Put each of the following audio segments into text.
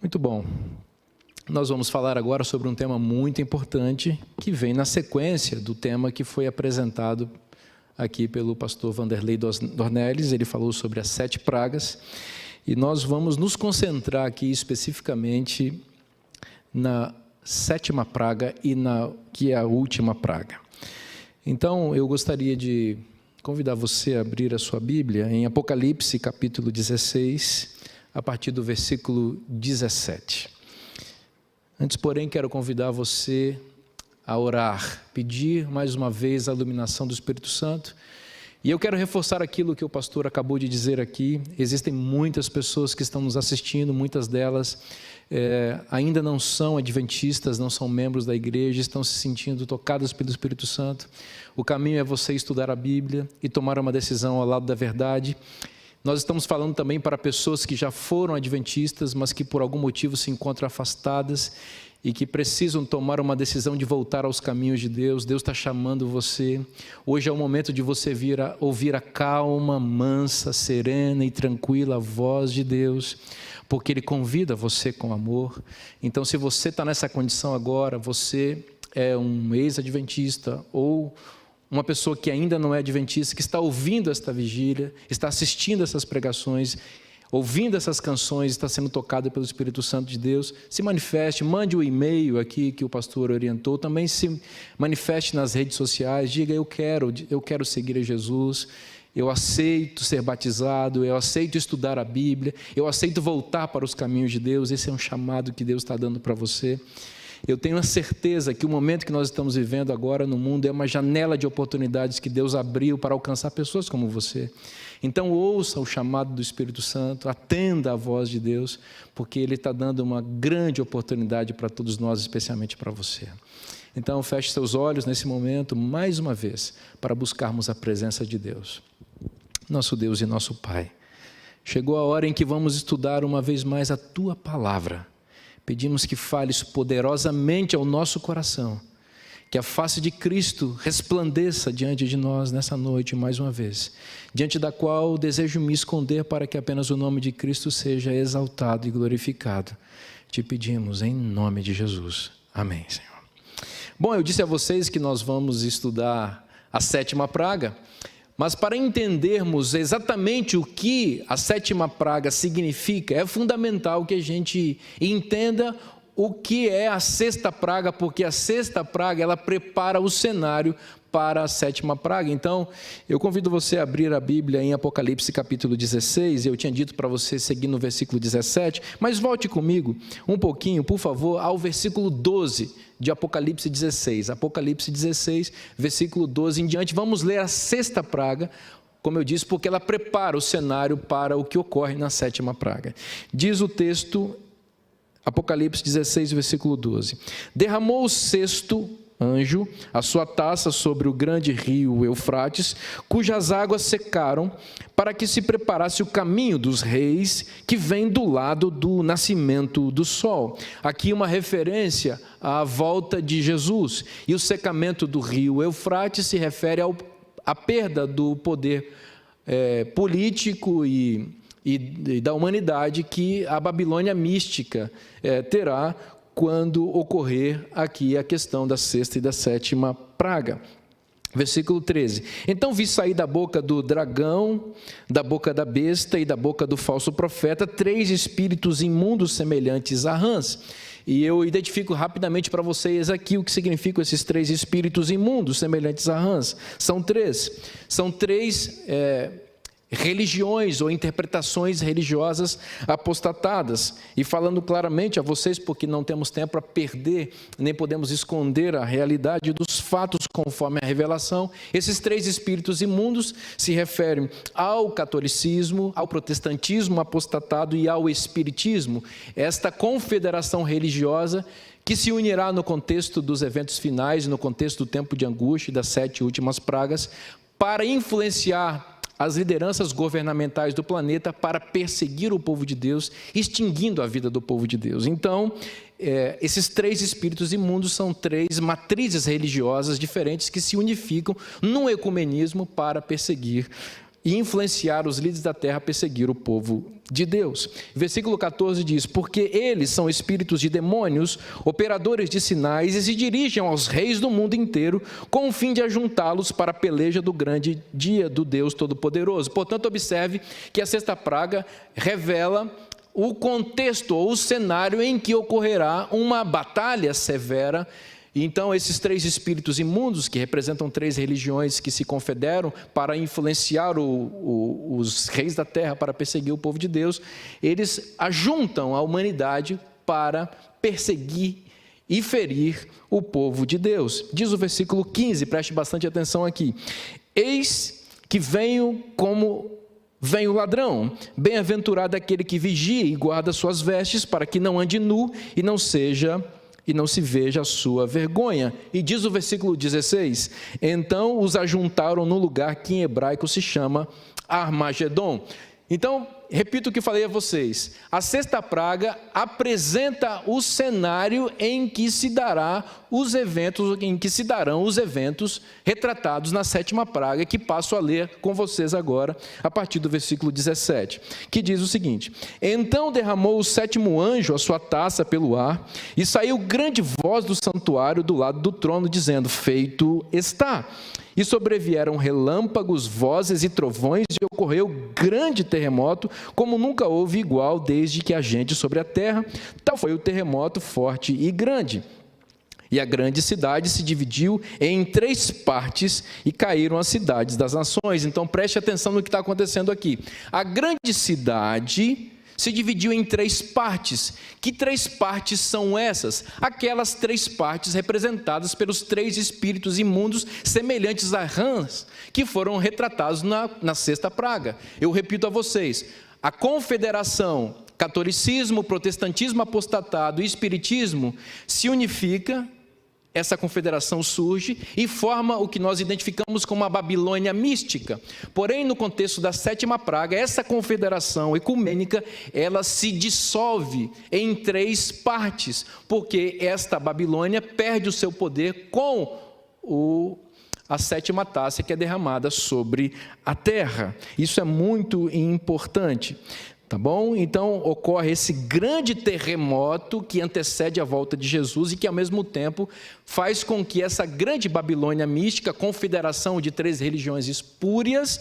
Muito bom. Nós vamos falar agora sobre um tema muito importante que vem na sequência do tema que foi apresentado aqui pelo pastor Vanderlei Dornelles. Ele falou sobre as 7 pragas e nós vamos nos concentrar aqui especificamente na 7ª praga que é a última praga. Então, eu gostaria de convidar você a abrir a sua Bíblia em Apocalipse, capítulo 16, a partir do versículo 17. Antes, porém, quero convidar você a orar, pedir mais uma vez a iluminação do Espírito Santo. E eu quero reforçar aquilo que o pastor acabou de dizer aqui. Existem muitas pessoas que estão nos assistindo, muitas delas ainda não são adventistas, não são membros da igreja, estão se sentindo tocadas pelo Espírito Santo. O caminho é você estudar a Bíblia e tomar uma decisão ao lado da verdade. Nós estamos falando também para pessoas que já foram adventistas, mas que por algum motivo se encontram afastadas e que precisam tomar uma decisão de voltar aos caminhos de Deus. Deus está chamando você. Hoje é o momento de você ouvir a calma, mansa, serena e tranquila voz de Deus, porque Ele convida você com amor. Então, se você está nessa condição agora, você é um ex-adventista ou uma pessoa que ainda não é adventista, que está ouvindo esta vigília, está assistindo essas pregações, ouvindo essas canções, está sendo tocada pelo Espírito Santo de Deus, se manifeste, mande o e-mail aqui que o pastor orientou, também se manifeste nas redes sociais, diga eu quero seguir a Jesus, eu aceito ser batizado, eu aceito estudar a Bíblia, eu aceito voltar para os caminhos de Deus. Esse é um chamado que Deus está dando para você. Eu tenho a certeza que o momento que nós estamos vivendo agora no mundo é uma janela de oportunidades que Deus abriu para alcançar pessoas como você. Então ouça o chamado do Espírito Santo, atenda a voz de Deus, porque Ele está dando uma grande oportunidade para todos nós, especialmente para você. Então feche seus olhos nesse momento, mais uma vez, para buscarmos a presença de Deus. Nosso Deus e nosso Pai, chegou a hora em que vamos estudar uma vez mais a Tua Palavra. Pedimos que fales poderosamente ao nosso coração, que a face de Cristo resplandeça diante de nós nessa noite mais uma vez, diante da qual desejo me esconder para que apenas o nome de Cristo seja exaltado e glorificado. Te pedimos em nome de Jesus. Amém, Senhor. Bom, eu disse a vocês que nós vamos estudar a 7ª praga, mas para entendermos exatamente o que a 7ª praga significa, é fundamental que a gente entenda o que é a 6ª praga, porque a 6ª praga ela prepara o cenário para a 7ª praga. Então, eu convido você a abrir a Bíblia em Apocalipse capítulo 16, eu tinha dito para você seguir no versículo 17, mas volte comigo um pouquinho, por favor, ao versículo 12 de Apocalipse 16. Apocalipse 16, versículo 12 em diante, vamos ler a 6ª praga, como eu disse, porque ela prepara o cenário para o que ocorre na 7ª praga. Diz o texto, Apocalipse 16, versículo 12: derramou o 6º anjo a sua taça sobre o grande rio Eufrates, cujas águas secaram, para que se preparasse o caminho dos reis que vem do lado do nascimento do sol. Aqui uma referência à volta de Jesus, e o secamento do rio Eufrates se refere à perda do poder político e da humanidade que a Babilônia mística terá quando ocorrer aqui a questão da 6ª e da 7ª praga. Versículo 13: então vi sair da boca do dragão, da boca da besta e da boca do falso profeta 3 espíritos imundos semelhantes a rãs. E eu identifico rapidamente para vocês aqui o que significam esses 3 espíritos imundos semelhantes a rãs. São três religiões ou interpretações religiosas apostatadas. E falando claramente a vocês, porque não temos tempo para perder, nem podemos esconder a realidade dos fatos conforme a revelação, esses 3 espíritos imundos se referem ao catolicismo, ao protestantismo apostatado e ao espiritismo. Esta confederação religiosa que se unirá no contexto dos eventos finais, no contexto do tempo de angústia e das 7 últimas pragas, para influenciar as lideranças governamentais do planeta para perseguir o povo de Deus, extinguindo a vida do povo de Deus. Então, esses 3 espíritos imundos são 3 matrizes religiosas diferentes que se unificam num ecumenismo para perseguir e influenciar os líderes da terra a perseguir o povo de Deus. Versículo 14 diz: porque eles são espíritos de demônios, operadores de sinais, e se dirigem aos reis do mundo inteiro, com o fim de ajuntá-los para a peleja do grande dia do Deus Todo-Poderoso. Portanto, observe que a sexta praga revela o contexto ou o cenário em que ocorrerá uma batalha severa. Então, esses três espíritos imundos, que representam três religiões que se confederam para influenciar os reis da terra, para perseguir o povo de Deus, eles ajuntam a humanidade para perseguir e ferir o povo de Deus. Diz o versículo 15, preste bastante atenção aqui: eis que venho como vem o ladrão, bem-aventurado aquele que vigia e guarda suas vestes, para que não ande nu e não se veja a sua vergonha. E diz o versículo 16: então os ajuntaram no lugar que em hebraico se chama Armagedon. Então, repito o que falei a vocês: a sexta praga apresenta o cenário em que se darão os eventos retratados na sétima praga, que passo a ler com vocês agora, a partir do versículo 17, que diz o seguinte: então derramou o sétimo anjo a sua taça pelo ar, e saiu grande voz do santuário do lado do trono, dizendo: feito está. E sobrevieram relâmpagos, vozes e trovões, e ocorreu grande terremoto, como nunca houve igual desde que há gente sobre a terra. Tal foi o terremoto forte e grande. E a grande cidade se dividiu em 3 partes, e caíram as cidades das nações. Então preste atenção no que está acontecendo aqui. A grande cidade se dividiu em 3 partes. Que 3 partes são essas? Aquelas 3 partes representadas pelos 3 espíritos imundos, semelhantes a rãs, que foram retratados na sexta praga. Eu repito a vocês: a confederação, catolicismo, protestantismo apostatado e espiritismo se unifica. Essa confederação surge e forma o que nós identificamos como a Babilônia mística. Porém, no contexto da sétima praga, essa confederação ecumênica, ela se dissolve em 3 partes, porque esta Babilônia perde o seu poder com a sétima taça que é derramada sobre a terra. Isso é muito importante. Tá bom? Então, ocorre esse grande terremoto que antecede a volta de Jesus e que, ao mesmo tempo, faz com que essa grande Babilônia mística, confederação de 3 religiões espúrias,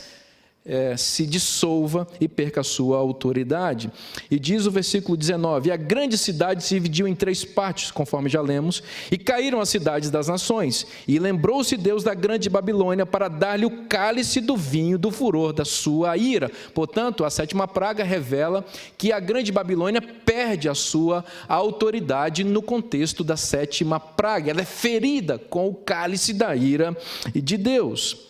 se dissolva e perca a sua autoridade. E diz o versículo 19: e a grande cidade se dividiu em 3 partes, conforme já lemos, e caíram as cidades das nações. E lembrou-se Deus da grande Babilônia para dar-lhe o cálice do vinho do furor da sua ira. Portanto, a sétima praga revela que a grande Babilônia perde a sua autoridade no contexto da sétima praga. Ela é ferida com o cálice da ira de Deus.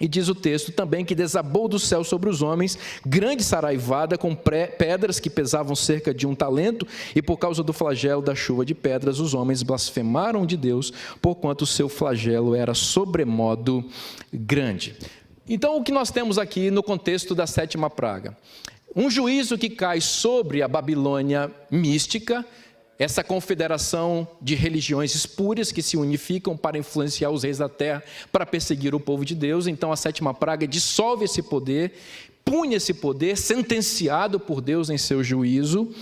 E diz o texto também que desabou do céu sobre os homens grande saraivada com pedras que pesavam cerca de 1 talento, e por causa do flagelo da chuva de pedras, os homens blasfemaram de Deus, porquanto o seu flagelo era sobremodo grande. Então, o que nós temos aqui no contexto da sétima praga? Um juízo que cai sobre a Babilônia mística, essa confederação de religiões espúrias que se unificam para influenciar os reis da terra, para perseguir o povo de Deus. Então, a sétima praga dissolve esse poder, pune esse poder, sentenciado por Deus em seu juízo.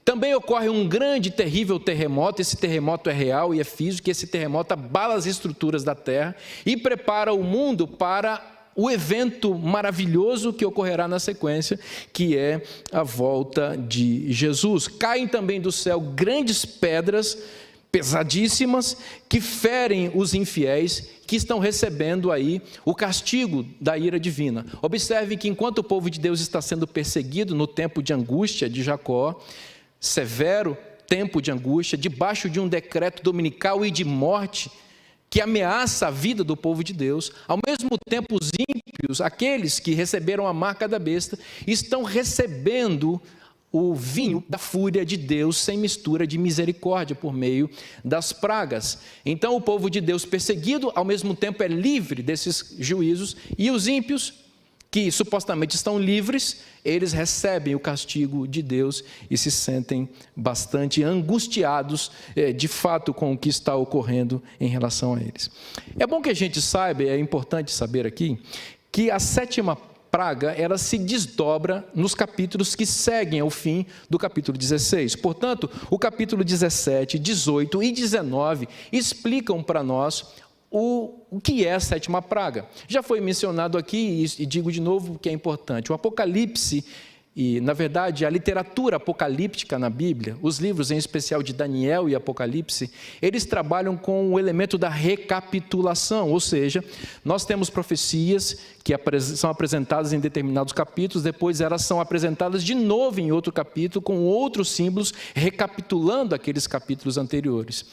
Também ocorre um grande, terrível terremoto. Esse terremoto é real e é físico, e esse terremoto abala as estruturas da terra e prepara o mundo para o evento maravilhoso que ocorrerá na sequência, que é a volta de Jesus. Caem também do céu grandes pedras pesadíssimas que ferem os infiéis, que estão recebendo aí o castigo da ira divina. Observe que enquanto o povo de Deus está sendo perseguido no tempo de angústia de Jacó, severo tempo de angústia, debaixo de um decreto dominical e de morte, que ameaça a vida do povo de Deus, ao mesmo tempo os ímpios, aqueles que receberam a marca da besta, estão recebendo o vinho da fúria de Deus sem mistura de misericórdia por meio das pragas. Então o povo de Deus perseguido, ao mesmo tempo é livre desses juízos, e os ímpios, que supostamente estão livres, eles recebem o castigo de Deus e se sentem bastante angustiados, de fato, com o que está ocorrendo em relação a eles. É bom que a gente saiba, é importante saber aqui, que a sétima praga, ela se desdobra nos capítulos que seguem ao fim do capítulo 16. Portanto, o capítulo 17, 18 e 19 explicam para nós o que é a sétima praga. Já foi mencionado aqui, e digo de novo que é importante, o Apocalipse, e na verdade a literatura apocalíptica na Bíblia, os livros em especial de Daniel e Apocalipse, eles trabalham com o elemento da recapitulação, ou seja, nós temos profecias que são apresentadas em determinados capítulos, depois elas são apresentadas de novo em outro capítulo, com outros símbolos, recapitulando aqueles capítulos anteriores.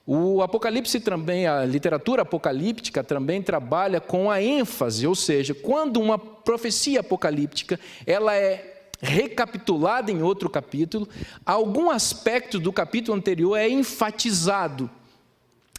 O Apocalipse também, a literatura apocalíptica também trabalha com a ênfase, ou seja, quando uma profecia apocalíptica ela é recapitulada em outro capítulo, algum aspecto do capítulo anterior é enfatizado.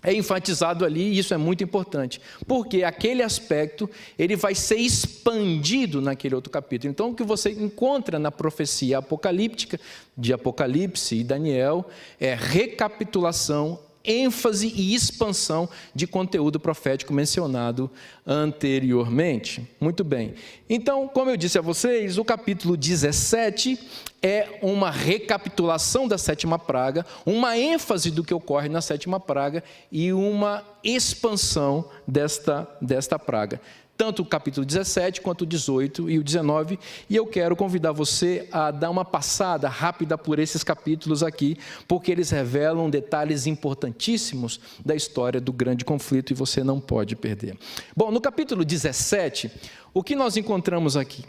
É enfatizado ali, e isso é muito importante, porque aquele aspecto ele vai ser expandido naquele outro capítulo. Então, o que você encontra na profecia apocalíptica, de Apocalipse e Daniel, é recapitulação, ênfase e expansão de conteúdo profético mencionado anteriormente. Muito bem. Então, como eu disse a vocês, o capítulo 17 é uma recapitulação da sétima praga, uma ênfase do que ocorre na sétima praga e uma expansão desta praga. Tanto o capítulo 17, quanto o 18 e o 19, e eu quero convidar você a dar uma passada rápida por esses capítulos aqui, porque eles revelam detalhes importantíssimos da história do grande conflito e você não pode perder. Bom, no capítulo 17, o que nós encontramos aqui?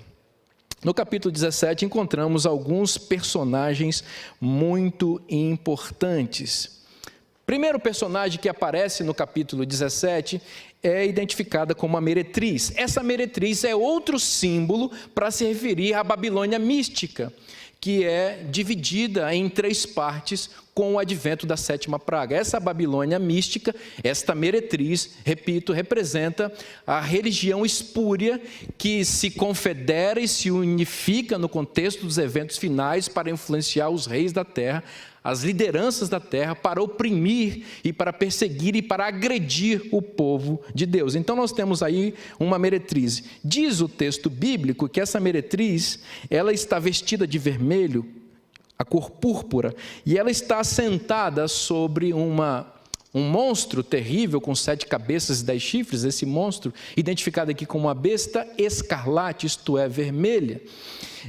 No capítulo 17, encontramos alguns personagens muito importantes. Primeiro personagem que aparece no capítulo 17 é identificada como a meretriz. Essa meretriz é outro símbolo para se referir à Babilônia mística, que é dividida em 3 partes com o advento da sétima praga. Essa Babilônia mística, esta meretriz, repito, representa a religião espúria que se confedera e se unifica no contexto dos eventos finais para influenciar os reis da terra, as lideranças da terra, para oprimir e para perseguir e para agredir o povo de Deus. Então nós temos aí uma meretriz. Diz o texto bíblico que essa meretriz, ela está vestida de vermelho, a cor púrpura, e ela está sentada sobre um monstro terrível com 7 cabeças e 10 chifres. Esse monstro, identificado aqui como uma besta escarlate, isto é, vermelha.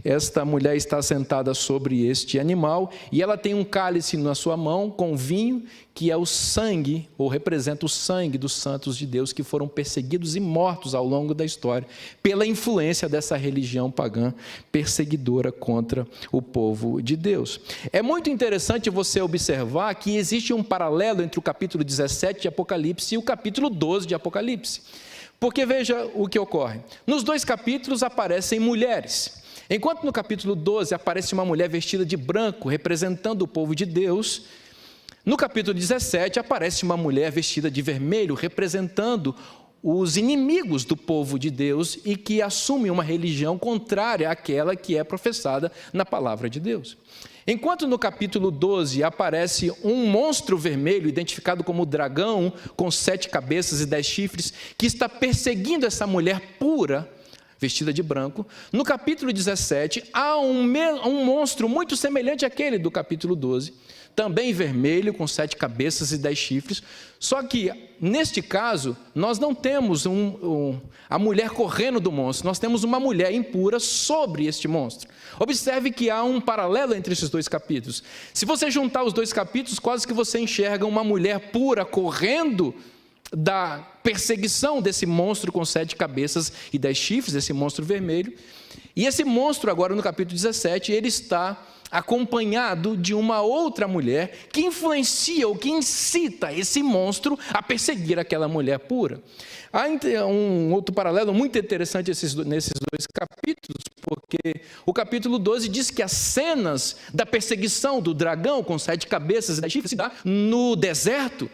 Esta mulher está sentada sobre este animal e ela tem um cálice na sua mão com vinho, que é o sangue, ou representa o sangue dos santos de Deus que foram perseguidos e mortos ao longo da história pela influência dessa religião pagã perseguidora contra o povo de Deus. É muito interessante você observar que existe um paralelo entre o capítulo 17 de Apocalipse e o capítulo 12 de Apocalipse. Porque veja o que ocorre. Nos 2 capítulos aparecem mulheres. Enquanto no capítulo 12 aparece uma mulher vestida de branco, representando o povo de Deus, no capítulo 17 aparece uma mulher vestida de vermelho, representando os inimigos do povo de Deus e que assumem uma religião contrária àquela que é professada na palavra de Deus. Enquanto no capítulo 12 aparece um monstro vermelho, identificado como dragão, com 7 cabeças e 10 chifres, que está perseguindo essa mulher pura, vestida de branco, no capítulo 17 há um monstro muito semelhante àquele do capítulo 12, também vermelho, com 7 cabeças e 10 chifres, só que, neste caso, nós não temos a mulher correndo do monstro, nós temos uma mulher impura sobre este monstro. Observe que há um paralelo entre esses 2 capítulos. Se você juntar os 2 capítulos, quase que você enxerga uma mulher pura correndo da perseguição desse monstro com 7 cabeças e 10 chifres, esse monstro vermelho. E esse monstro, agora no capítulo 17, ele está acompanhado de uma outra mulher que influencia ou que incita esse monstro a perseguir aquela mulher pura. Há um outro paralelo muito interessante nesses 2 capítulos, porque o capítulo 12 diz que as cenas da perseguição do dragão com 7 cabeças e 10 chifres se dá no deserto.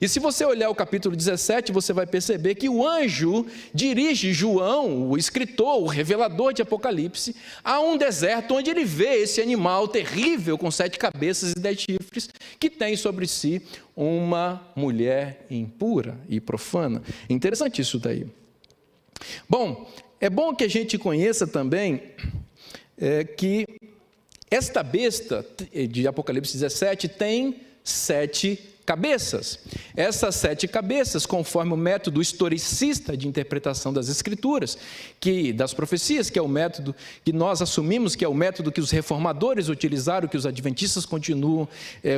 E se você olhar o capítulo 17, você vai perceber que o anjo dirige João, o escritor, o revelador de Apocalipse, a um deserto onde ele vê esse animal terrível com 7 cabeças e 10 chifres, que tem sobre si uma mulher impura e profana. Interessante isso daí. Bom, é bom que a gente conheça também que esta besta de Apocalipse 17 tem 7 cabeças. Essas 7 cabeças, conforme o método historicista de interpretação das Escrituras, das profecias, que é o método que nós assumimos, que é o método que os reformadores utilizaram, que os adventistas continuam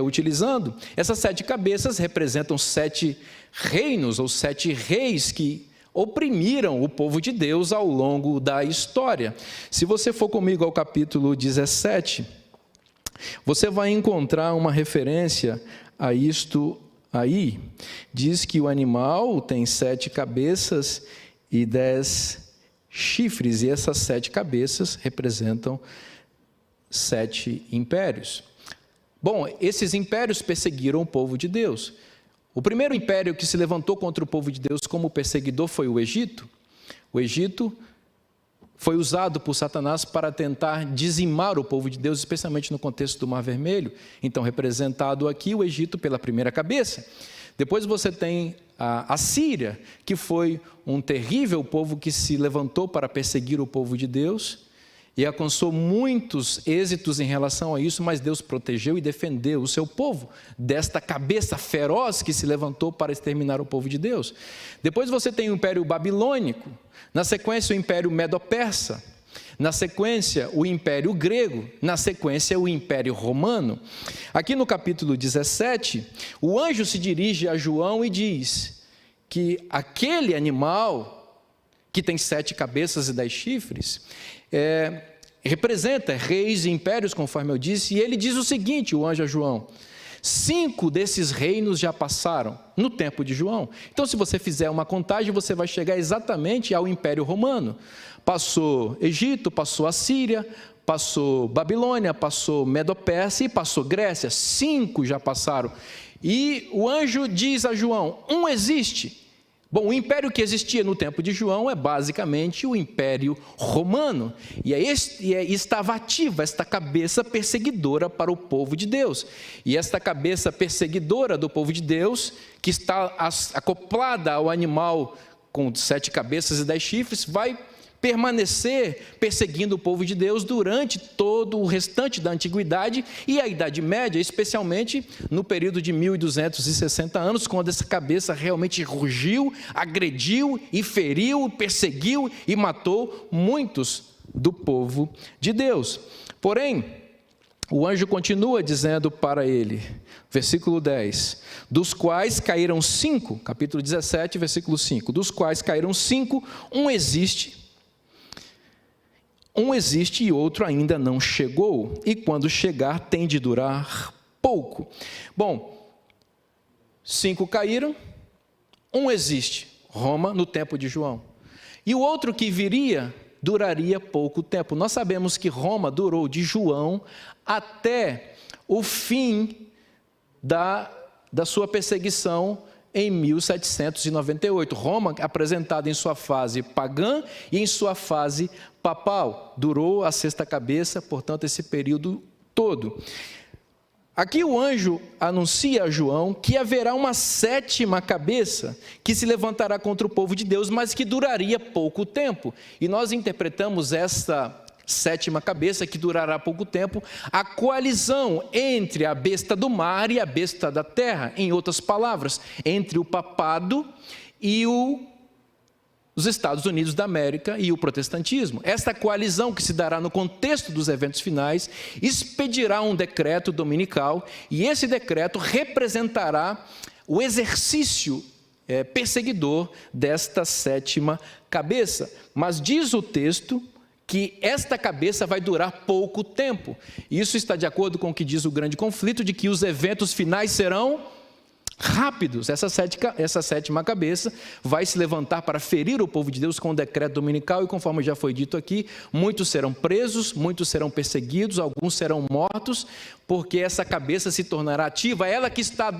utilizando, essas 7 cabeças representam 7 reinos, ou 7 reis que oprimiram o povo de Deus ao longo da história. Se você for comigo ao capítulo 17, você vai encontrar uma referência a isto aí. Diz que o animal tem 7 cabeças e 10 chifres, e essas 7 cabeças representam 7 impérios. Bom, esses impérios perseguiram o povo de Deus. O primeiro império que se levantou contra o povo de Deus como perseguidor foi o Egito. O Egito foi usado por Satanás para tentar dizimar o povo de Deus, especialmente no contexto do Mar Vermelho. Então, representado aqui o Egito pela primeira cabeça. Depois você tem a Síria, que foi um terrível povo que se levantou para perseguir o povo de Deus e alcançou muitos êxitos em relação a isso, mas Deus protegeu e defendeu o seu povo desta cabeça feroz que se levantou para exterminar o povo de Deus. Depois você tem o Império Babilônico, na sequência o Império Medo-Persa, na sequência o Império Grego, na sequência o Império Romano. Aqui no capítulo 17, o anjo se dirige a João e diz que aquele animal que tem 7 cabeças e 10 chifres, representa reis e impérios, conforme eu disse, e ele diz o seguinte, o anjo a João: 5 desses reinos já passaram no tempo de João. Então, se você fizer uma contagem, você vai chegar exatamente ao Império Romano. Passou Egito, passou Assíria, passou Babilônia, passou Medo-Persa e passou Grécia. 5 já passaram. E o anjo diz a João: um existe. Bom, o império que existia no tempo de João é basicamente o Império Romano, e estava ativa esta cabeça perseguidora para o povo de Deus. E esta cabeça perseguidora do povo de Deus, que está acoplada ao animal com 7 cabeças e 10 chifres, vai permanecer perseguindo o povo de Deus durante todo o restante da Antiguidade e a Idade Média, especialmente no período de 1260 anos, quando essa cabeça realmente rugiu, agrediu e feriu, perseguiu e matou muitos do povo de Deus. Porém, o anjo continua dizendo para ele, versículo 10, dos quais caíram 5, capítulo 17, versículo 5, dos quais caíram 5, um existe e outro ainda não chegou, e quando chegar tem de durar pouco. Bom, 5 caíram, um existe, Roma, no tempo de João, e o outro que viria duraria pouco tempo. Nós sabemos que Roma durou de João até o fim da sua perseguição em 1798. Roma, apresentada em sua fase pagã e em sua fase papal, durou a 6ª cabeça, portanto, esse período todo. Aqui o anjo anuncia a João que haverá uma 7ª cabeça que se levantará contra o povo de Deus, mas que duraria pouco tempo. E nós interpretamos esta 7ª cabeça, que durará pouco tempo, a coalizão entre a besta do mar e a besta da terra. Em outras palavras, entre o papado e os Estados Unidos da América e o protestantismo. Esta coalizão, que se dará no contexto dos eventos finais, expedirá um decreto dominical, e esse decreto representará o exercício perseguidor desta 7ª cabeça. Mas diz o texto que esta cabeça vai durar pouco tempo. Isso está de acordo com o que diz o grande conflito, de que os eventos finais serão rápidos. Essa 7ª cabeça vai se levantar para ferir o povo de Deus com o decreto dominical, e conforme já foi dito aqui, muitos serão presos, muitos serão perseguidos, alguns serão mortos, porque essa cabeça se tornará ativa, ela que está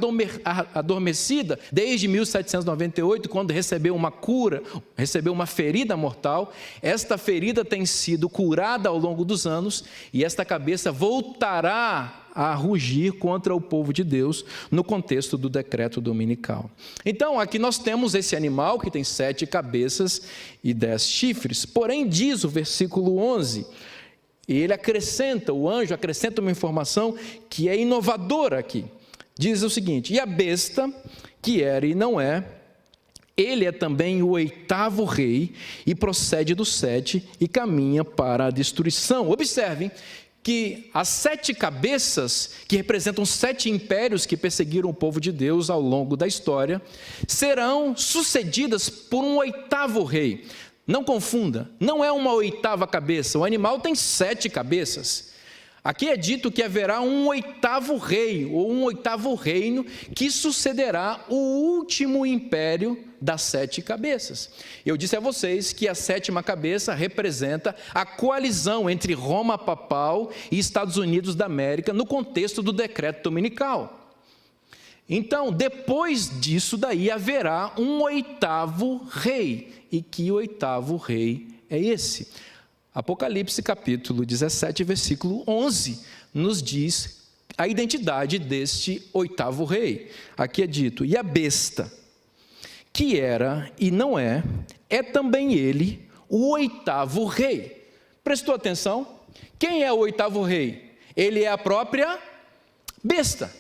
adormecida desde 1798, quando recebeu uma cura, recebeu uma ferida mortal. Esta ferida tem sido curada ao longo dos anos, e esta cabeça voltará a rugir contra o povo de Deus no contexto do decreto dominical. Então, aqui nós temos esse animal que tem 7 cabeças e 10 chifres. Porém, diz o versículo 11, e ele acrescenta, o anjo acrescenta uma informação que é inovadora aqui. Diz o seguinte: e a besta, que era e não é, ele é também o 8º rei e procede do 7 e caminha para a destruição. Observem que as 7 cabeças, que representam 7 impérios que perseguiram o povo de Deus ao longo da história, serão sucedidas por um 8º rei. Não confunda, não é uma 8ª cabeça, o animal tem 7 cabeças. Aqui é dito que haverá um 8º rei, ou um 8º reino, que sucederá o último império das 7 cabeças. Eu disse a vocês que a 7ª cabeça representa a coalizão entre Roma papal e Estados Unidos da América no contexto do decreto dominical. Então, depois disso daí, haverá um 8º rei. E que 8º rei é esse? Apocalipse capítulo 17, versículo 11, nos diz a identidade deste 8º rei. Aqui é dito: e a besta, que era e não é, é também ele o 8º rei. Prestou atenção? Quem é o 8º rei? Ele é a própria besta.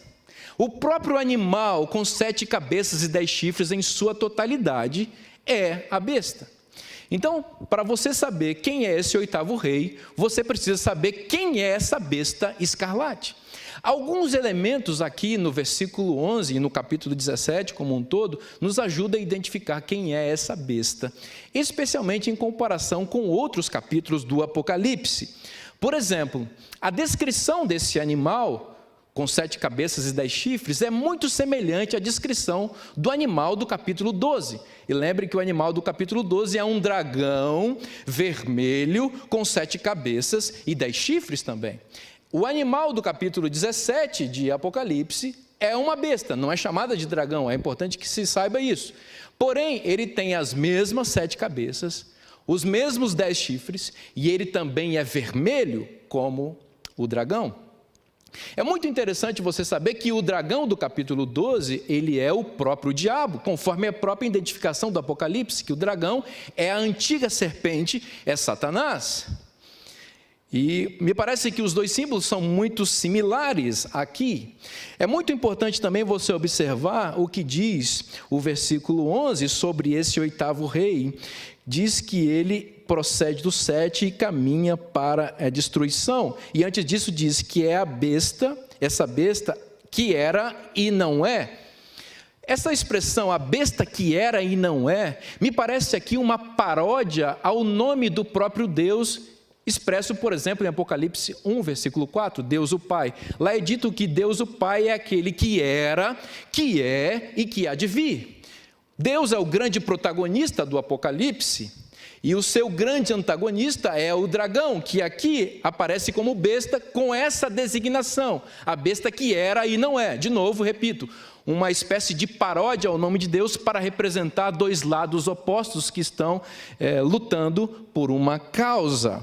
O próprio animal com 7 cabeças e 10 chifres em sua totalidade é a besta. Então, para você saber quem é esse 8º rei, você precisa saber quem é essa besta escarlate. Alguns elementos aqui no versículo 11 e no capítulo 17 como um todo, nos ajudam a identificar quem é essa besta, especialmente em comparação com outros capítulos do Apocalipse. Por exemplo, a descrição desse animal com 7 cabeças e 10 chifres, é muito semelhante à descrição do animal do capítulo 12. E lembre que o animal do capítulo 12 é um dragão vermelho com 7 cabeças e 10 chifres também. O animal do capítulo 17 de Apocalipse é uma besta, não é chamada de dragão, é importante que se saiba isso. Porém, ele tem as mesmas 7 cabeças, os mesmos 10 chifres, e ele também é vermelho como o dragão. É muito interessante você saber que o dragão do capítulo 12, ele é o próprio diabo, conforme a própria identificação do Apocalipse, que o dragão é a antiga serpente, é Satanás. E me parece que os dois símbolos são muito similares aqui. É muito importante também você observar o que diz o versículo 11 sobre esse 8º rei. Diz que ele procede do 7 e caminha para a destruição. E antes disso diz que é a besta, essa besta que era e não é. Essa expressão, a besta que era e não é, me parece aqui uma paródia ao nome do próprio Deus, expresso, por exemplo, em Apocalipse 1, versículo 4, Deus o Pai. Lá é dito que Deus o Pai é aquele que era, que é e que há de vir. Deus é o grande protagonista do Apocalipse, e o seu grande antagonista é o dragão, que aqui aparece como besta com essa designação, a besta que era e não é. De novo, repito, uma espécie de paródia ao nome de Deus para representar dois lados opostos que estão lutando por uma causa.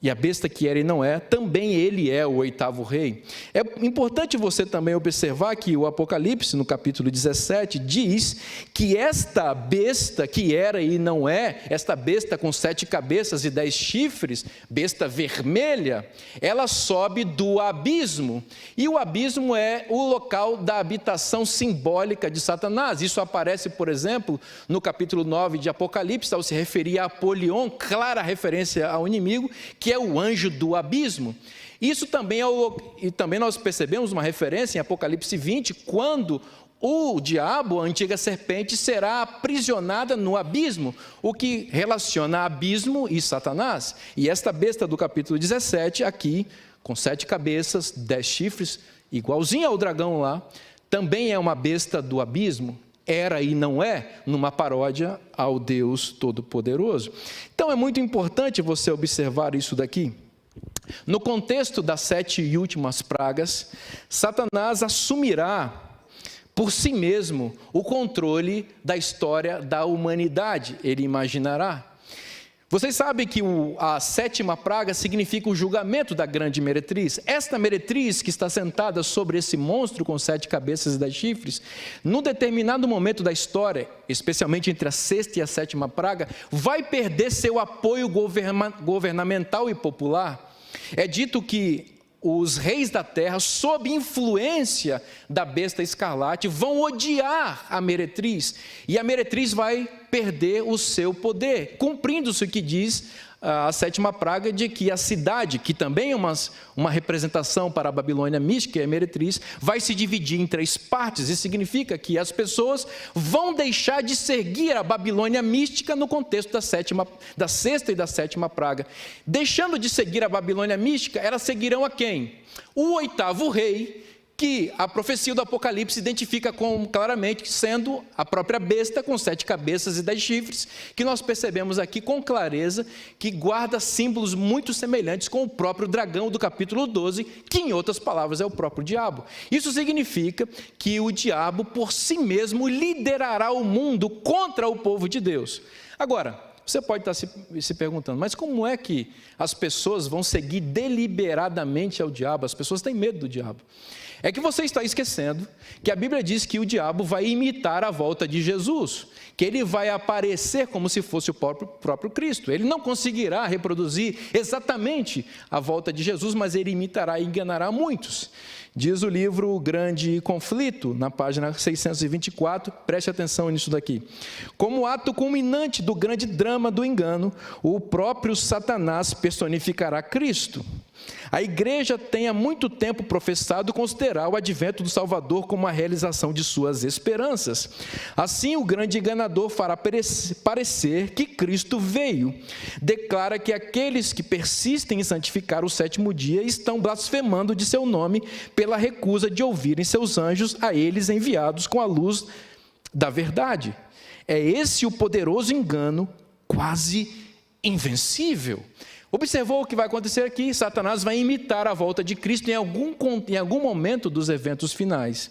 E a besta que era e não é, também ele é o 8º rei. É importante você também observar que o Apocalipse, no capítulo 17, diz que esta besta que era e não é, esta besta com 7 cabeças e 10 chifres, besta vermelha, ela sobe do abismo. E o abismo é o local da habitação simbólica de Satanás. Isso aparece, por exemplo, no capítulo 9 de Apocalipse, ao se referir a Apolion, clara referência ao inimigo, que é o anjo do abismo. Isso também e também nós percebemos uma referência em Apocalipse 20, quando o diabo, a antiga serpente, será aprisionada no abismo, o que relaciona abismo e Satanás. E esta besta do capítulo 17, aqui, com 7 cabeças, 10 chifres, igualzinho ao dragão lá, também é uma besta do abismo. Era e não é, numa paródia ao Deus Todo-Poderoso. Então é muito importante você observar isso daqui. No contexto das 7 e últimas pragas, Satanás assumirá por si mesmo o controle da história da humanidade, ele imaginará. Vocês sabem que a sétima praga significa o julgamento da grande meretriz. Esta meretriz que está sentada sobre esse monstro com 7 cabeças e 10 chifres, num determinado momento da história, especialmente entre a sexta e a sétima praga, vai perder seu apoio governamental e popular. É dito que os reis da terra, sob influência da besta escarlate, vão odiar a meretriz, e a meretriz vai perder o seu poder, cumprindo-se o que diz a sétima praga, de que a cidade, que também é uma representação para a Babilônia mística e a meretriz, vai se dividir em 3 partes. Isso significa que as pessoas vão deixar de seguir a Babilônia mística no contexto da sexta e da sétima praga. Deixando de seguir a Babilônia mística, elas seguirão a quem? O 8º rei, que a profecia do Apocalipse identifica claramente sendo a própria besta com 7 cabeças e 10 chifres, que nós percebemos aqui com clareza que guarda símbolos muito semelhantes com o próprio dragão do capítulo 12, que em outras palavras é o próprio diabo. Isso significa que o diabo por si mesmo liderará o mundo contra o povo de Deus. Agora, você pode estar se perguntando, mas como é que as pessoas vão seguir deliberadamente ao diabo? As pessoas têm medo do diabo. É que você está esquecendo que a Bíblia diz que o diabo vai imitar a volta de Jesus, que ele vai aparecer como se fosse o próprio Cristo. Ele não conseguirá reproduzir exatamente a volta de Jesus, mas ele imitará e enganará muitos. Diz o livro O Grande Conflito, na página 624, preste atenção nisso daqui. Como ato culminante do grande drama do engano, o próprio Satanás personificará Cristo. A igreja tem há muito tempo professado considerar o advento do Salvador como a realização de suas esperanças. Assim, o grande enganador fará parecer que Cristo veio. Declara que aqueles que persistem em santificar o 7º dia estão blasfemando de seu nome pela recusa de ouvirem seus anjos a eles enviados com a luz da verdade. É esse o poderoso engano, quase invencível. Observou o que vai acontecer aqui? Satanás vai imitar a volta de Cristo em algum momento dos eventos finais.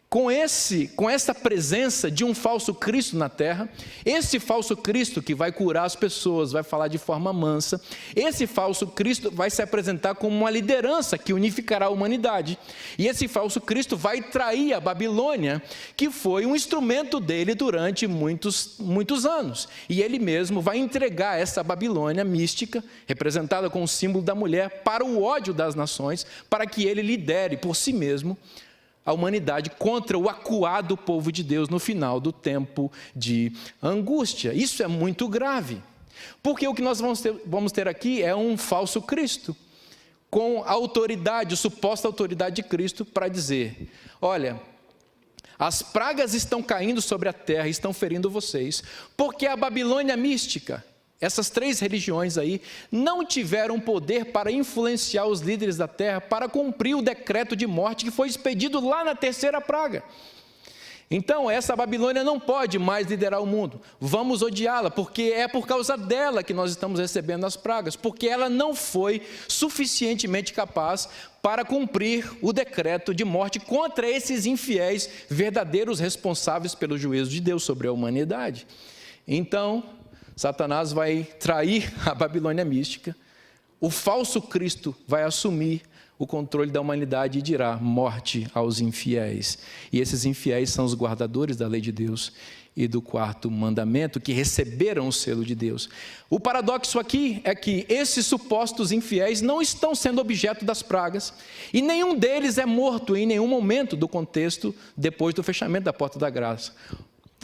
Com essa presença de um falso Cristo na terra, esse falso Cristo que vai curar as pessoas, vai falar de forma mansa, esse falso Cristo vai se apresentar como uma liderança que unificará a humanidade. E esse falso Cristo vai trair a Babilônia, que foi um instrumento dele durante muitos anos. E ele mesmo vai entregar essa Babilônia mística, representada com o símbolo da mulher, para o ódio das nações, para que ele lidere por si mesmo a humanidade contra o acuado povo de Deus no final do tempo de angústia. Isso é muito grave, porque o que nós vamos ter aqui é um falso Cristo, com a autoridade, suposta autoridade de Cristo, para dizer: olha, as pragas estão caindo sobre a terra, estão ferindo vocês, porque a Babilônia mística, essas 3 religiões aí, não tiveram poder para influenciar os líderes da terra para cumprir o decreto de morte que foi expedido lá na 3ª praga. Então, essa Babilônia não pode mais liderar o mundo. Vamos odiá-la, porque é por causa dela que nós estamos recebendo as pragas, porque ela não foi suficientemente capaz para cumprir o decreto de morte contra esses infiéis, verdadeiros responsáveis pelo juízo de Deus sobre a humanidade. Então, Satanás vai trair a Babilônia mística, o falso Cristo vai assumir o controle da humanidade e dirá: morte aos infiéis. E esses infiéis são os guardadores da lei de Deus e do 4º mandamento, que receberam o selo de Deus. O paradoxo aqui é que esses supostos infiéis não estão sendo objeto das pragas, e nenhum deles é morto em nenhum momento do contexto depois do fechamento da porta da graça.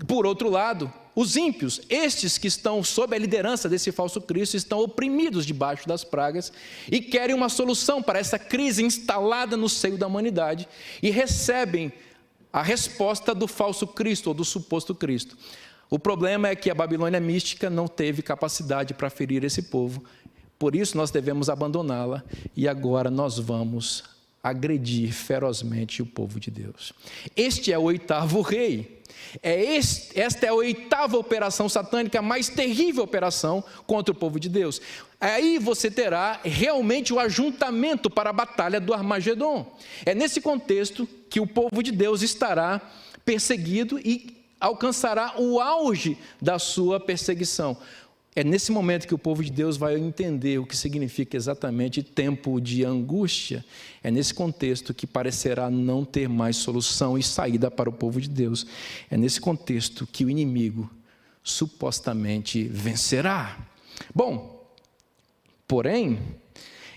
Por outro lado, os ímpios, estes que estão sob a liderança desse falso Cristo, estão oprimidos debaixo das pragas e querem uma solução para essa crise instalada no seio da humanidade e recebem a resposta do falso Cristo ou do suposto Cristo. O problema é que a Babilônia mística não teve capacidade para ferir esse povo, por isso nós devemos abandoná-la e agora nós vamos agredir ferozmente o povo de Deus. Este é o 8º rei. Esta é a 8ª operação satânica, a mais terrível operação contra o povo de Deus. Aí você terá realmente o ajuntamento para a batalha do Armagedon. É nesse contexto que o povo de Deus estará perseguido e alcançará o auge da sua perseguição. É nesse momento que o povo de Deus vai entender o que significa exatamente tempo de angústia. É nesse contexto que parecerá não ter mais solução e saída para o povo de Deus. É nesse contexto que o inimigo supostamente vencerá. Bom, porém,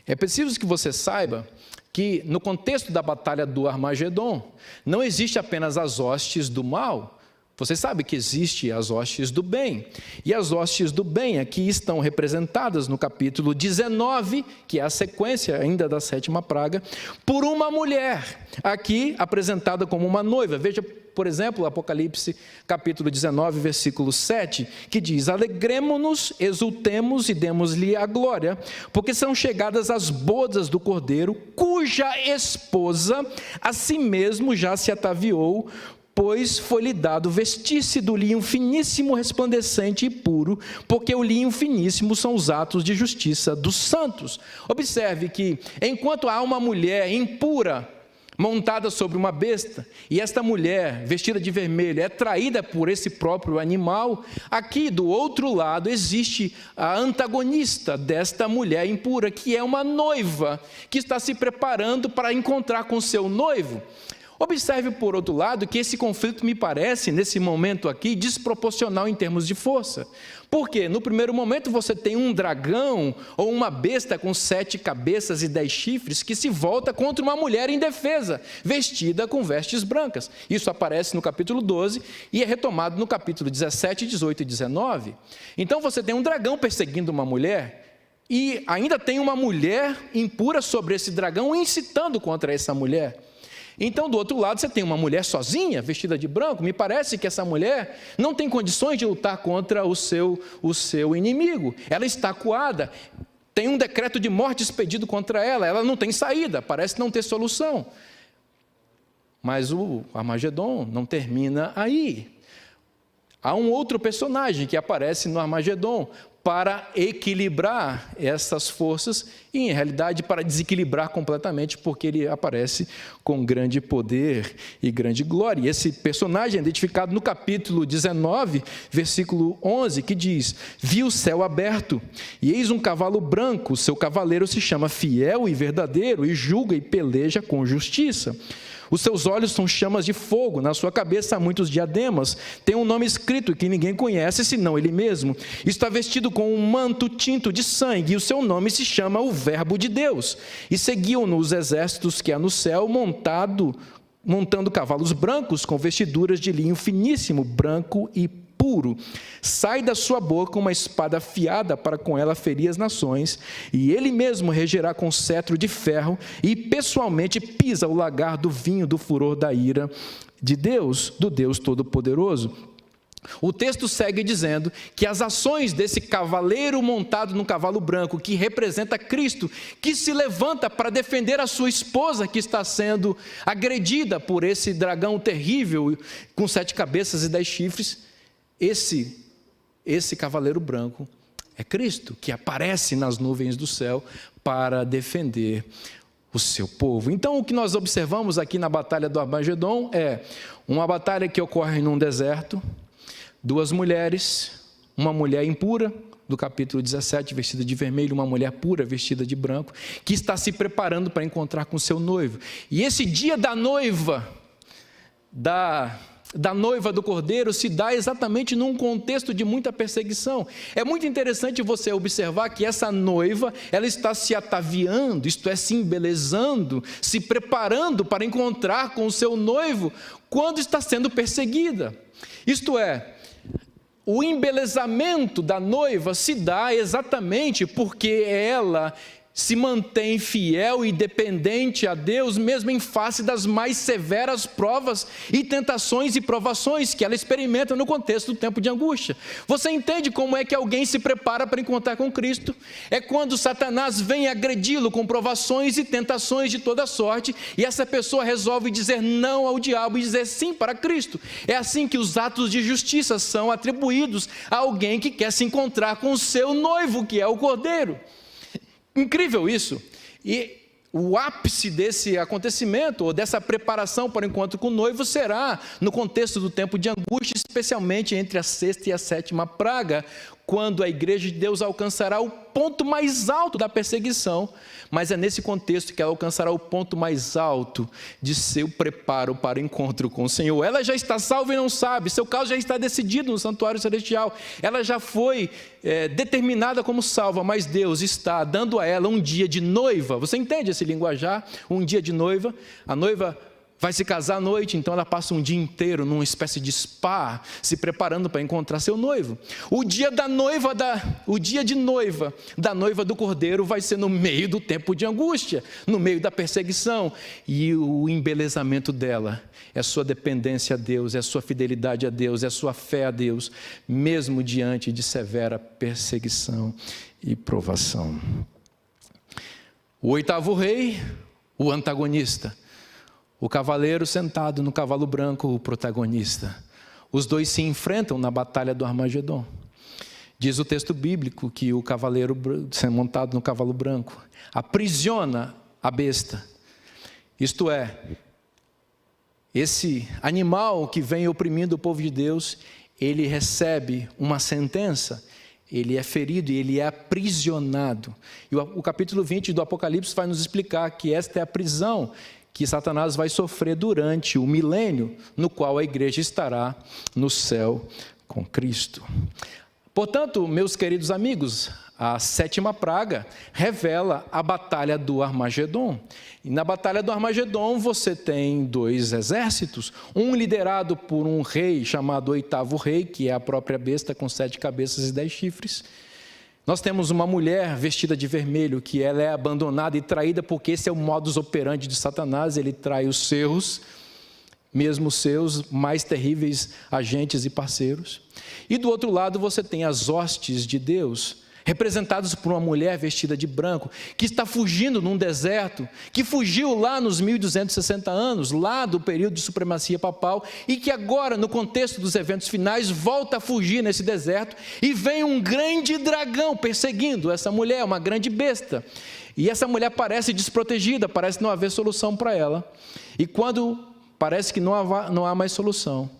é preciso que você saiba que no contexto da batalha do Armagedon, não existe apenas as hostes do mal. Você sabe que existem as hostes do bem. E as hostes do bem aqui estão representadas no capítulo 19, que é a sequência ainda da 7ª praga, por uma mulher, aqui apresentada como uma noiva. Veja, por exemplo, Apocalipse capítulo 19, versículo 7, que diz: alegremo-nos, exultemos e demos-lhe a glória, porque são chegadas as bodas do Cordeiro, cuja esposa a si mesmo já se ataviou, pois foi-lhe dado vestir-se do linho finíssimo, resplandecente e puro, porque o linho finíssimo são os atos de justiça dos santos. Observe que, enquanto há uma mulher impura, montada sobre uma besta, e esta mulher, vestida de vermelho, é traída por esse próprio animal, aqui do outro lado existe a antagonista desta mulher impura, que é uma noiva, que está se preparando para encontrar com seu noivo. Observe, por outro lado, que esse conflito me parece, nesse momento aqui, desproporcional em termos de força. Porque, no primeiro momento, você tem um dragão ou uma besta com 7 cabeças e 10 chifres que se volta contra uma mulher indefesa, vestida com vestes brancas. Isso aparece no capítulo 12 e é retomado no capítulo 17, 18 e 19. Então, você tem um dragão perseguindo uma mulher e ainda tem uma mulher impura sobre esse dragão incitando contra essa mulher. Então, do outro lado, você tem uma mulher sozinha, vestida de branco. Me parece que essa mulher não tem condições de lutar contra o seu inimigo. Ela está acuada, tem um decreto de morte expedido contra ela, ela não tem saída, parece não ter solução. Mas o Armagedon não termina aí. Há um outro personagem que aparece no Armagedon para equilibrar essas forças e, em realidade, para desequilibrar completamente, porque ele aparece com grande poder e grande glória. E esse personagem é identificado no capítulo 19, versículo 11, que diz: vi o céu aberto, e eis um cavalo branco, o seu cavaleiro se chama Fiel e Verdadeiro, e julga e peleja com justiça. Os seus olhos são chamas de fogo, na sua cabeça há muitos diademas, tem um nome escrito que ninguém conhece senão ele mesmo. Está vestido com um manto tinto de sangue, e o seu nome se chama o Verbo de Deus. E seguiam-no os exércitos que há no céu, montando cavalos brancos, com vestiduras de linho finíssimo, branco e puro. Sai da sua boca uma espada afiada para com ela ferir as nações, e ele mesmo regerá com cetro de ferro, e pessoalmente pisa o lagar do vinho do furor da ira de Deus, do Deus Todo-Poderoso. O texto segue dizendo que as ações desse cavaleiro montado num cavalo branco, que representa Cristo, que se levanta para defender a sua esposa que está sendo agredida por esse dragão terrível com 7 cabeças e 10 chifres, esse cavaleiro branco é Cristo, que aparece nas nuvens do céu para defender o seu povo. Então, o que nós observamos aqui na batalha do Armagedon é uma batalha que ocorre num deserto, 2 mulheres, uma mulher impura, do capítulo 17, vestida de vermelho, uma mulher pura, vestida de branco, que está se preparando para encontrar com seu noivo. E esse dia da noiva, da noiva do Cordeiro, se dá exatamente num contexto de muita perseguição. É muito interessante você observar que essa noiva, ela está se ataviando, isto é, se embelezando, se preparando para encontrar com o seu noivo, quando está sendo perseguida. Isto é, o embelezamento da noiva se dá exatamente porque ela se mantém fiel e dependente a Deus, mesmo em face das mais severas provas e tentações e provações que ela experimenta no contexto do tempo de angústia. Você entende como é que alguém se prepara para encontrar com Cristo? É quando Satanás vem agredi-lo com provações e tentações de toda sorte, e essa pessoa resolve dizer não ao diabo e dizer sim para Cristo. É assim que os atos de justiça são atribuídos a alguém que quer se encontrar com o seu noivo, que é o Cordeiro. Incrível isso. E o ápice desse acontecimento, ou dessa preparação para o encontro com o noivo, será no contexto do tempo de angústia, especialmente entre a sexta e a sétima praga, quando a igreja de Deus alcançará o ponto mais alto da perseguição, mas é nesse contexto que ela alcançará o ponto mais alto de seu preparo para o encontro com o Senhor. Ela já está salva e não sabe, seu caso já está decidido no santuário celestial, ela já foi determinada como salva, mas Deus está dando a ela um dia de noiva. Você entende esse linguajar? Um dia de noiva. A noiva vai se casar à noite, então ela passa um dia inteiro numa espécie de spa, se preparando para encontrar seu noivo. O dia de noiva da noiva do Cordeiro vai ser no meio do tempo de angústia, no meio da perseguição, e o embelezamento dela é sua dependência a Deus, é sua fidelidade a Deus, é sua fé a Deus, mesmo diante de severa perseguição e provação. O oitavo rei, o antagonista. O cavaleiro sentado no cavalo branco, o protagonista. Os dois se enfrentam na batalha do Armagedon. Diz o texto bíblico que o cavaleiro montado no cavalo branco aprisiona a besta. Isto é, esse animal que vem oprimindo o povo de Deus, ele recebe uma sentença, ele é ferido e ele é aprisionado. E o capítulo 20 do Apocalipse vai nos explicar que esta é a prisão que Satanás vai sofrer durante o milênio, no qual a igreja estará no céu com Cristo. Portanto, meus queridos amigos, a sétima praga revela a batalha do Armagedon. E na batalha do Armagedon você tem dois exércitos, um liderado por um rei chamado oitavo rei, que é a própria besta com 7 cabeças e 10 chifres. Nós temos uma mulher vestida de vermelho, que ela é abandonada e traída, porque esse é o modus operandi de Satanás, ele trai os seus, mesmo os seus mais terríveis agentes e parceiros. E do outro lado você tem as hostes de Deus, representados por uma mulher vestida de branco, que está fugindo num deserto, que fugiu lá nos 1260 anos, lá do período de supremacia papal, e que agora, no contexto dos eventos finais, volta a fugir nesse deserto, e vem um grande dragão perseguindo essa mulher, uma grande besta. E essa mulher parece desprotegida, parece não haver solução para ela. E quando parece que não há mais solução,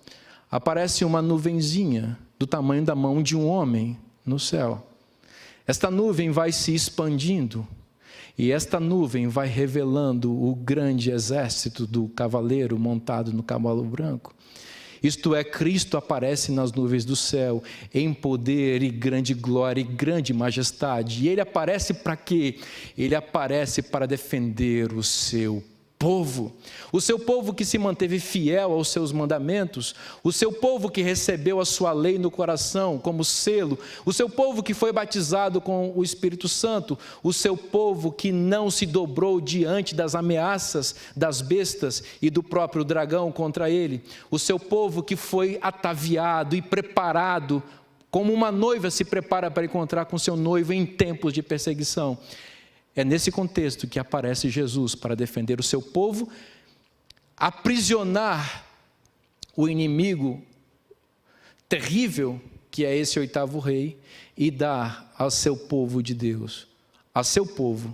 aparece uma nuvenzinha do tamanho da mão de um homem no céu. Esta nuvem vai se expandindo e esta nuvem vai revelando o grande exército do cavaleiro montado no cavalo branco. Isto é, Cristo aparece nas nuvens do céu em poder e grande glória e grande majestade. E Ele aparece para quê? Ele aparece para defender o seu povo. O seu povo que se manteve fiel aos seus mandamentos, o seu povo que recebeu a sua lei no coração como selo, o seu povo que foi batizado com o Espírito Santo, o seu povo que não se dobrou diante das ameaças das bestas e do próprio dragão contra ele, o seu povo que foi ataviado e preparado como uma noiva se prepara para encontrar com seu noivo em tempos de perseguição. É nesse contexto que aparece Jesus para defender o seu povo, aprisionar o inimigo terrível, que é esse oitavo rei, e dar ao seu povo de Deus, a seu povo,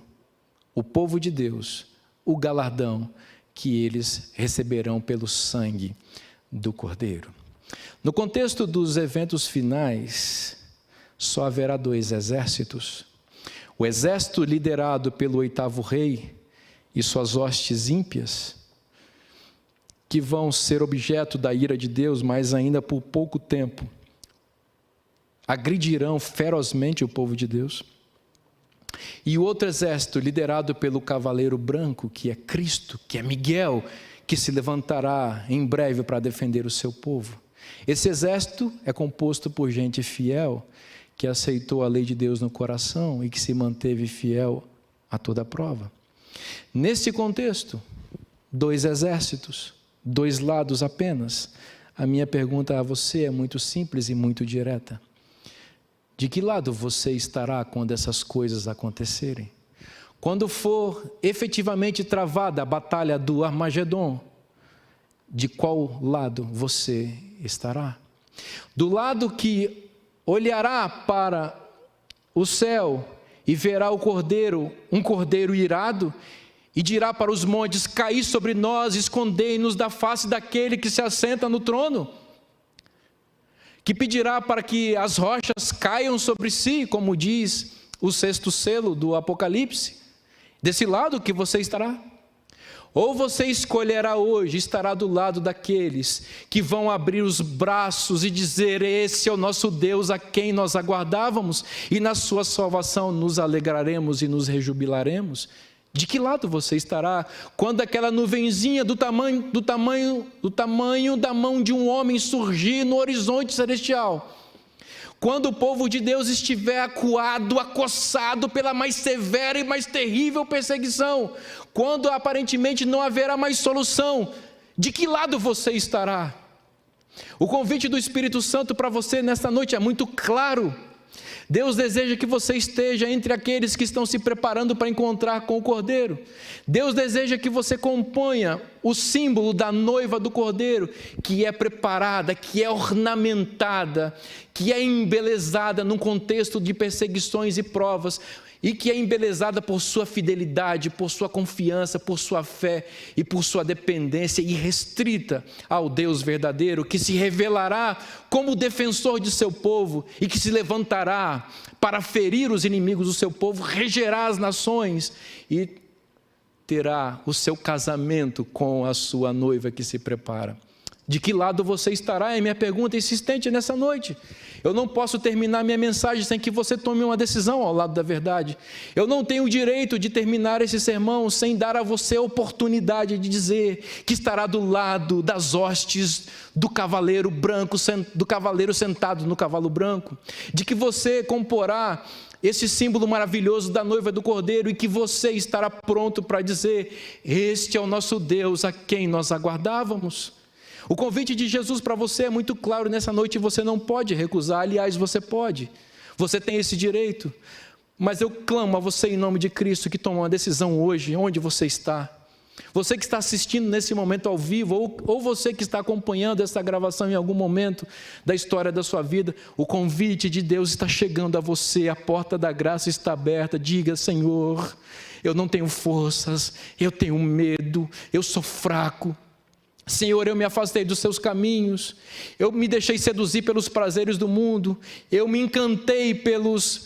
o povo de Deus, o galardão que eles receberão pelo sangue do Cordeiro. No contexto dos eventos finais, só haverá 2 exércitos. O exército liderado pelo oitavo rei e suas hostes ímpias, que vão ser objeto da ira de Deus, mas ainda por pouco tempo, agredirão ferozmente o povo de Deus. E o outro exército liderado pelo cavaleiro branco, que é Cristo, que é Miguel, que se levantará em breve para defender o seu povo. Esse exército é composto por gente fiel, que aceitou a lei de Deus no coração e que se manteve fiel a toda prova. Nesse contexto, 2 exércitos, 2 lados apenas. A minha pergunta a você é muito simples e muito direta. De que lado você estará quando essas coisas acontecerem? Quando for efetivamente travada a batalha do Armagedon, de qual lado você estará? Do lado que olhará para o céu e verá o cordeiro, um cordeiro irado, e dirá para os montes: caí sobre nós, escondei-nos da face daquele que se assenta no trono, que pedirá para que as rochas caiam sobre si, como diz o 6º selo do Apocalipse. Desse lado que você estará. Ou você escolherá hoje, estará do lado daqueles que vão abrir os braços e dizer: esse é o nosso Deus a quem nós aguardávamos, e na sua salvação nos alegraremos e nos rejubilaremos. De que lado você estará quando aquela nuvenzinha do tamanho da mão de um homem surgir no horizonte celestial? Quando o povo de Deus estiver acuado, acossado pela mais severa e mais terrível perseguição, quando aparentemente não haverá mais solução, de que lado você estará? O convite do Espírito Santo para você nesta noite é muito claro. Deus deseja que você esteja entre aqueles que estão se preparando para encontrar com o Cordeiro. Deus deseja que você componha o símbolo da noiva do Cordeiro, que é preparada, que é ornamentada, que é embelezada num contexto de perseguições e provas, e que é embelezada por sua fidelidade, por sua confiança, por sua fé e por sua dependência irrestrita ao Deus verdadeiro, que se revelará como defensor de seu povo e que se levantará para ferir os inimigos do seu povo, regerá as nações e terá o seu casamento com a sua noiva que se prepara. De que lado você estará? É minha pergunta insistente nessa noite. Eu não posso terminar minha mensagem sem que você tome uma decisão ao lado da verdade. Eu não tenho o direito de terminar esse sermão sem dar a você a oportunidade de dizer que estará do lado das hostes do cavaleiro branco, do cavaleiro sentado no cavalo branco, de que você comporá esse símbolo maravilhoso da noiva do Cordeiro e que você estará pronto para dizer: este é o nosso Deus a quem nós aguardávamos. O convite de Jesus para você é muito claro nessa noite e você não pode recusar. Aliás, você pode, você tem esse direito, mas eu clamo a você em nome de Cristo que toma uma decisão hoje, onde você está. Você que está assistindo nesse momento ao vivo, ou você que está acompanhando essa gravação em algum momento da história da sua vida, o convite de Deus está chegando a você, a porta da graça está aberta. Diga: Senhor, eu não tenho forças, eu tenho medo, eu sou fraco. Senhor, eu me afastei dos seus caminhos, eu me deixei seduzir pelos prazeres do mundo, eu me encantei pelas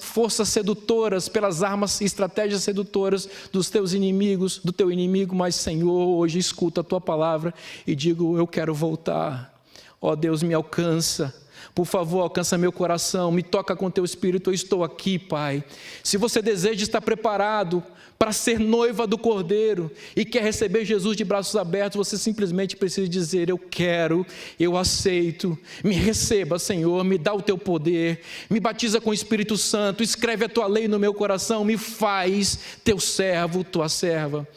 forças sedutoras, pelas armas e estratégias sedutoras dos teus inimigos, do teu inimigo, mas Senhor, hoje escuta a tua palavra e digo: eu quero voltar. Ó Deus, me alcança. Por favor, alcança meu coração, me toca com teu Espírito, eu estou aqui, Pai. Se você deseja estar preparado para ser noiva do Cordeiro e quer receber Jesus de braços abertos, você simplesmente precisa dizer: eu quero, eu aceito, me receba, Senhor, me dá o teu poder, me batiza com o Espírito Santo, escreve a tua lei no meu coração, me faz teu servo, tua serva.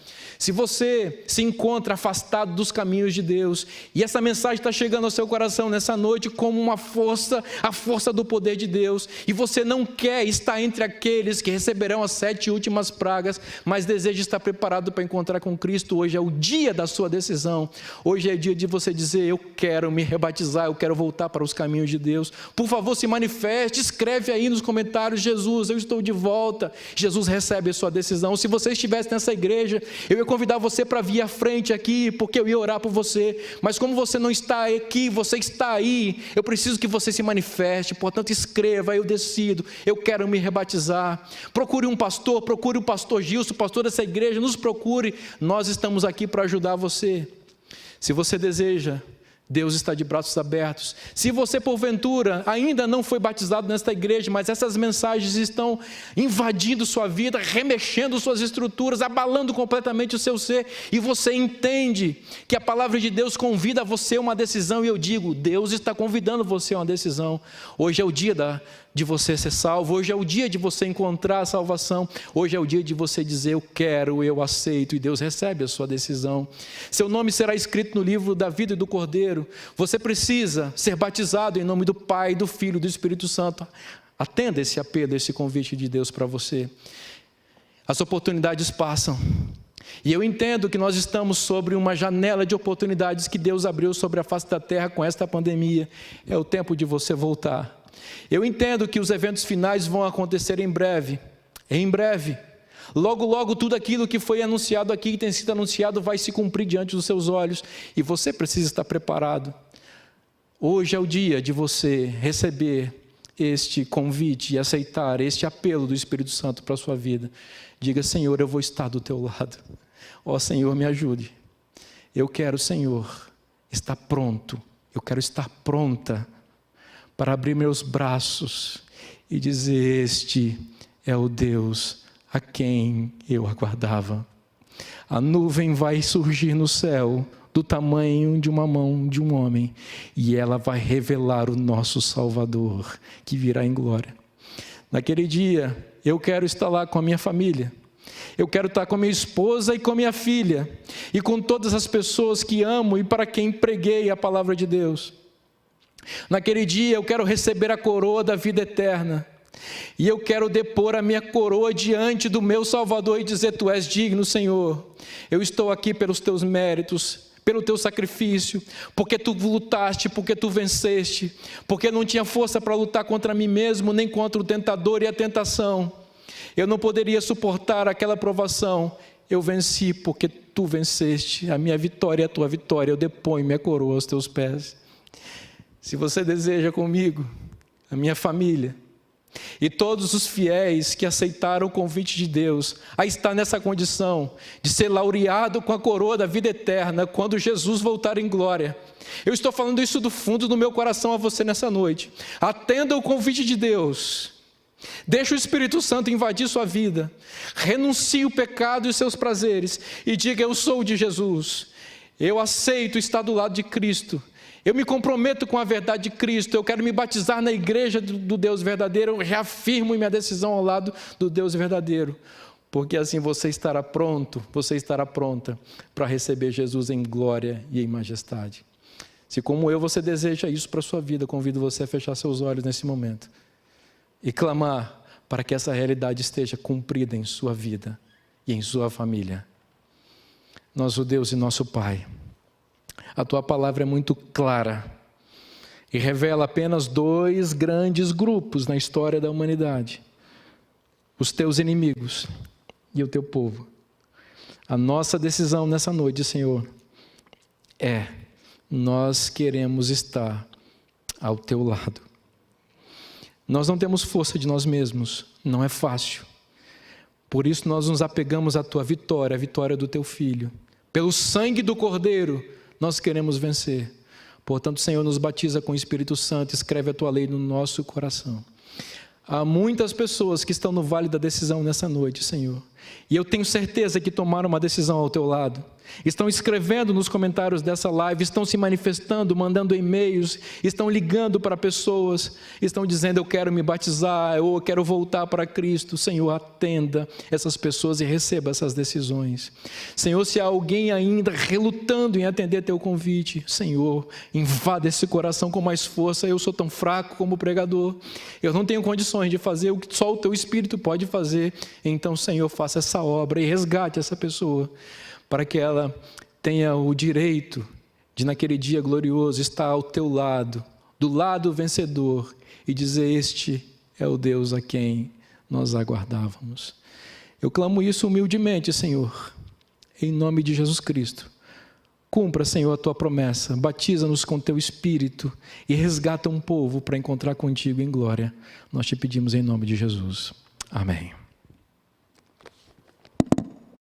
Se você se encontra afastado dos caminhos de Deus, e essa mensagem está chegando ao seu coração nessa noite como uma força, a força do poder de Deus, e você não quer estar entre aqueles que receberão as 7 últimas pragas, mas deseja estar preparado para encontrar com Cristo, hoje é o dia da sua decisão. Hoje é dia de você dizer: eu quero me rebatizar, eu quero voltar para os caminhos de Deus. Por favor, se manifeste, escreve aí nos comentários: Jesus, eu estou de volta. Jesus recebe a sua decisão. Se você estivesse nessa igreja, eu ia convidar você para vir à frente aqui, porque eu ia orar por você, mas como você não está aqui, você está aí, eu preciso que você se manifeste. Portanto, escreva: eu decido, eu quero me rebatizar. Procure um pastor, procure o pastor Gilson, o pastor dessa igreja, nos procure, nós estamos aqui para ajudar você. Se você deseja, Deus está de braços abertos. Se você porventura ainda não foi batizado nesta igreja, mas essas mensagens estão invadindo sua vida, remexendo suas estruturas, abalando completamente o seu ser, e você entende que a palavra de Deus convida você a uma decisão, e eu digo: Deus está convidando você a uma decisão. Hoje é o dia de você ser salvo, hoje é o dia de você encontrar a salvação, hoje é o dia de você dizer: eu quero, eu aceito, e Deus recebe a sua decisão. Seu nome será escrito no livro da vida e do Cordeiro. Você precisa ser batizado em nome do Pai, do Filho e do Espírito Santo. Atenda esse apelo, esse convite de Deus para você. As oportunidades passam, e eu entendo que nós estamos sobre uma janela de oportunidades que Deus abriu sobre a face da terra com esta pandemia. É o tempo de você voltar. Eu entendo que os eventos finais vão acontecer em breve. Em breve. Logo, logo, tudo aquilo que foi anunciado aqui, que tem sido anunciado, vai se cumprir diante dos seus olhos. E você precisa estar preparado. Hoje é o dia de você receber este convite e aceitar este apelo do Espírito Santo para a sua vida. Diga: Senhor, eu vou estar do teu lado. Ó Senhor, me ajude. Eu quero, Senhor, estar pronto. Eu quero estar pronta para abrir meus braços e dizer: este é o Deus a quem eu aguardava. A nuvem vai surgir no céu do tamanho de uma mão de um homem, e ela vai revelar o nosso Salvador, que virá em glória. Naquele dia, eu quero estar lá com a minha família. Eu quero estar com a minha esposa e com a minha filha, e com todas as pessoas que amo e para quem preguei a palavra de Deus. Naquele dia, eu quero receber a coroa da vida eterna. E eu quero depor a minha coroa diante do meu Salvador e dizer: tu és digno, Senhor. Eu estou aqui pelos teus méritos, pelo teu sacrifício, porque tu lutaste, porque tu venceste, porque não tinha força para lutar contra mim mesmo, nem contra o tentador e a tentação. Eu não poderia suportar aquela provação. Eu venci porque tu venceste. A minha vitória é a tua vitória. Eu deponho minha coroa aos teus pés. Se você deseja comigo, a minha família, e todos os fiéis que aceitaram o convite de Deus a estar nessa condição de ser laureado com a coroa da vida eterna quando Jesus voltar em glória, eu estou falando isso do fundo do meu coração a você nessa noite. Atenda o convite de Deus. Deixa o Espírito Santo invadir sua vida. Renuncie o pecado e os seus prazeres e diga: eu sou de Jesus. Eu aceito estar do lado de Cristo. Eu me comprometo com a verdade de Cristo. Eu quero me batizar na igreja do Deus verdadeiro. Eu reafirmo minha decisão ao lado do Deus verdadeiro. Porque assim você estará pronto, você estará pronta para receber Jesus em glória e em majestade. Se como eu você deseja isso para a sua vida, convido você a fechar seus olhos nesse momento e clamar para que essa realidade esteja cumprida em sua vida e em sua família. Nosso Deus e nosso Pai, a tua palavra é muito clara e revela apenas dois grandes grupos na história da humanidade: os teus inimigos e o teu povo. A nossa decisão nessa noite, Senhor, nós queremos estar ao teu lado. Nós não temos força de nós mesmos, não é fácil. Por isso nós nos apegamos à tua vitória, a vitória do teu Filho. Pelo sangue do Cordeiro, nós queremos vencer. Portanto, Senhor, nos batiza com o Espírito Santo, escreve a tua lei no nosso coração. Há muitas pessoas que estão no vale da decisão nessa noite, Senhor. E eu tenho certeza que tomaram uma decisão ao teu lado. Estão escrevendo nos comentários dessa live, estão se manifestando, mandando e-mails, estão ligando para pessoas, estão dizendo: eu quero me batizar, ou eu quero voltar para Cristo. Senhor, atenda essas pessoas e receba essas decisões. Senhor, se há alguém ainda relutando em atender teu convite, Senhor, invada esse coração com mais força. Eu sou tão fraco como pregador, eu não tenho condições de fazer o que só o teu Espírito pode fazer. Então, Senhor, faça essa obra e resgate essa pessoa, para que ela tenha o direito de, naquele dia glorioso, estar ao teu lado, do lado vencedor, e dizer: este é o Deus a quem nós aguardávamos. Eu clamo isso humildemente, Senhor, em nome de Jesus Cristo. Cumpra, Senhor, a tua promessa, batiza-nos com teu Espírito e resgata um povo para encontrar contigo em glória. Nós te pedimos em nome de Jesus. Amém.